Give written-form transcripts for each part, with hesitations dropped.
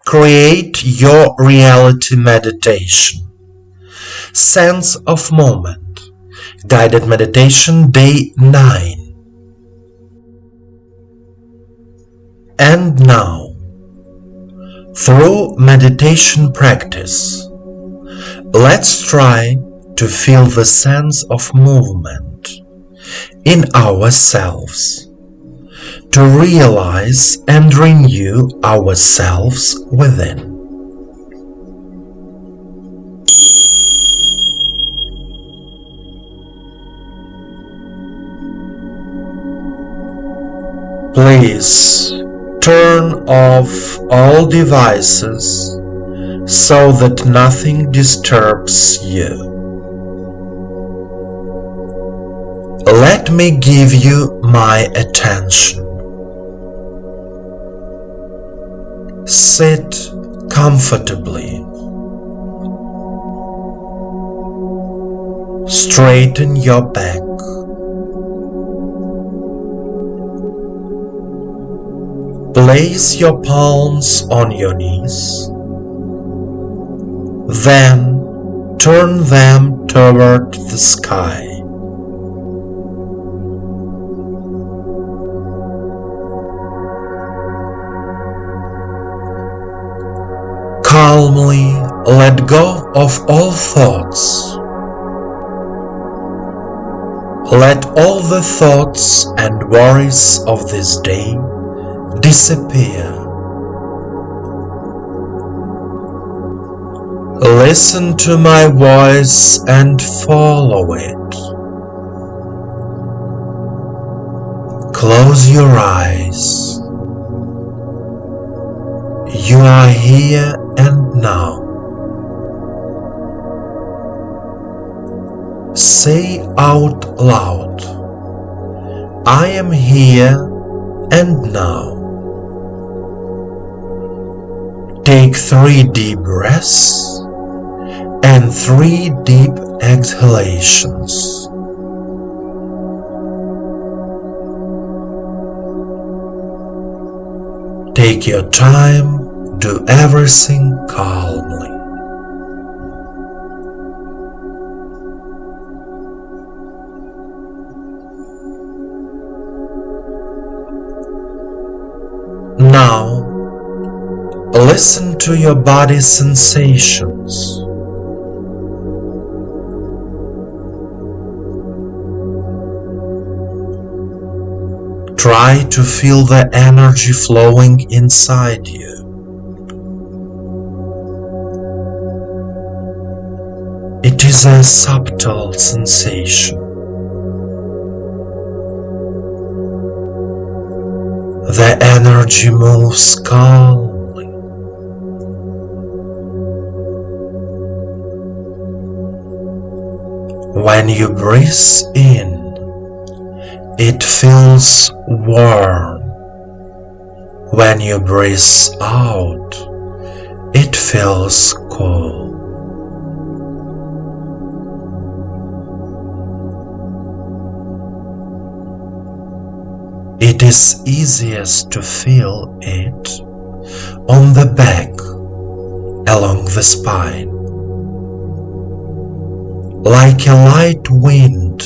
Create your reality meditation. Sense of moment. Guided meditation day 9. And now, through meditation practice, let's try to feel the sense of movement in ourselves, to realize and renew ourselves within. Please turn off all devices so that nothing disturbs you. Let me give you my attention. Sit comfortably. Straighten your back. Place your palms on your knees. Then turn them toward the sky. Calmly let go of all thoughts. Let all the thoughts and worries of this day disappear. Listen to my voice and follow it. Close your eyes. You are here and now. Say out loud, I am here and now. Take 3 deep breaths and 3 deep exhalations. Take your time, do everything calmly. Now, listen to your body's sensations. Try to feel the energy flowing inside you. It is a subtle sensation. The energy moves calmly. When you breathe in, it feels warm. When you breathe out, it feels cool. It is easiest to feel it on the back, along the spine, like a light wind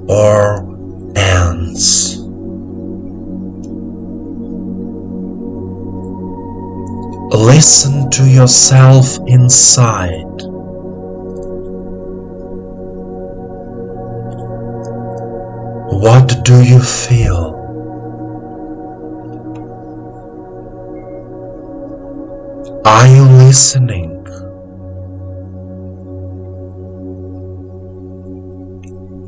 or ants. Listen to yourself inside. What do you feel? Are you listening?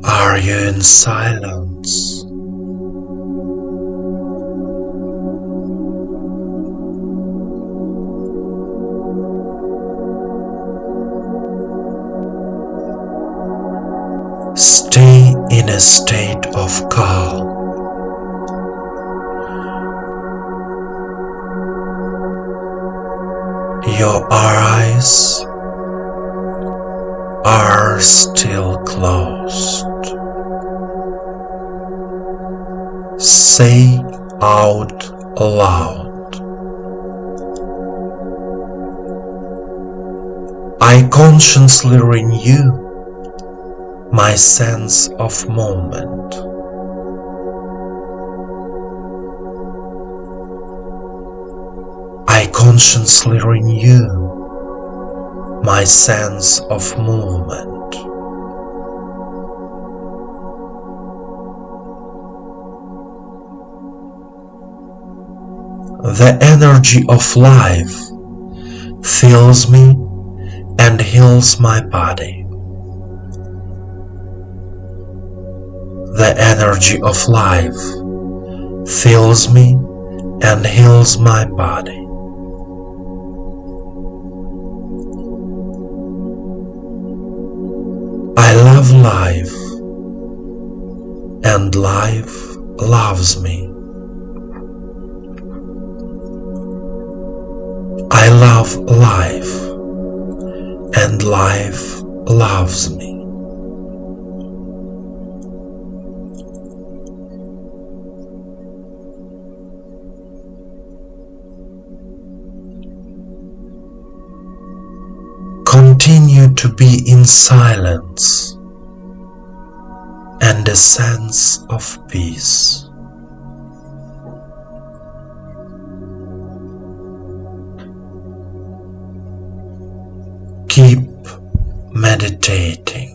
Are you in silence? Stay in a state of calm. Your eyes are still closed. Say out loud, I consciously renew my sense of moment. I consciously renew my sense of movement. The energy of life fills me and heals my body. The energy of life fills me and heals my body. I love life, and life loves me. I love life, and life loves me. Continue to be in silence and a sense of peace. Keep meditating.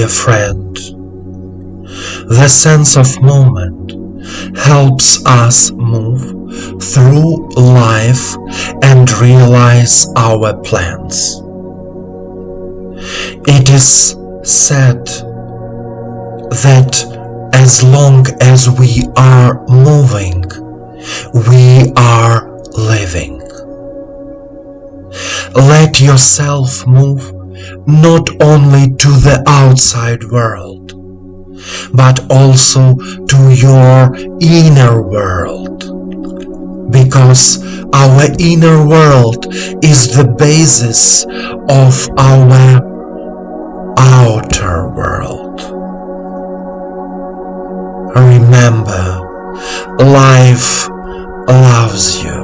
dear friend. The sense of movement helps us move through life and realize our plans. It is said that as long as we are moving, we are living. Let yourself move not only to the outside world, but also to your inner world, because our inner world is the basis of our outer world. Remember, life loves you.